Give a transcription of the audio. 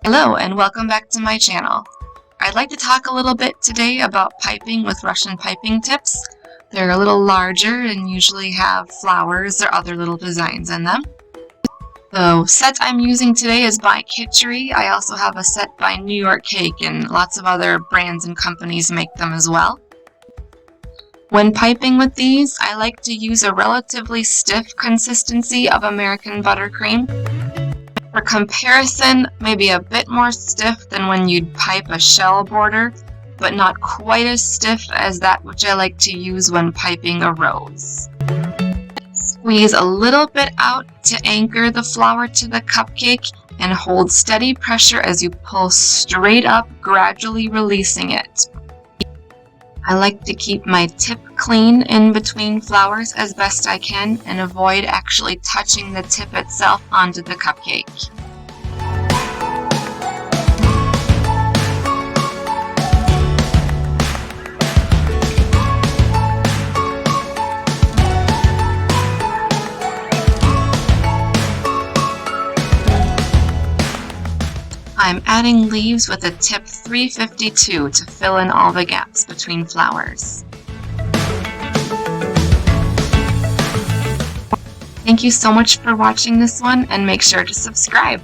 Hello and welcome back to my channel. I'd like to talk a little bit today about piping with Russian piping tips. They're a little larger and usually have flowers or other little designs in them. The set I'm using today is by Kitchery. I also have a set by New York Cake, and lots of other brands and companies make them as well. When piping with these, I like to use a relatively stiff consistency of American buttercream. For comparison, maybe a bit more stiff than when you'd pipe a shell border, but not quite as stiff as that which I like to use when piping a rose. Squeeze a little bit out to anchor the flower to the cupcake and hold steady pressure as you pull straight up, gradually releasing it. I like to keep my tip clean in between flowers as best I can and avoid actually touching the tip itself onto the cupcake. I'm adding leaves with a tip 352 to fill in all the gaps between flowers. Thank you so much for watching this one, and make sure to subscribe.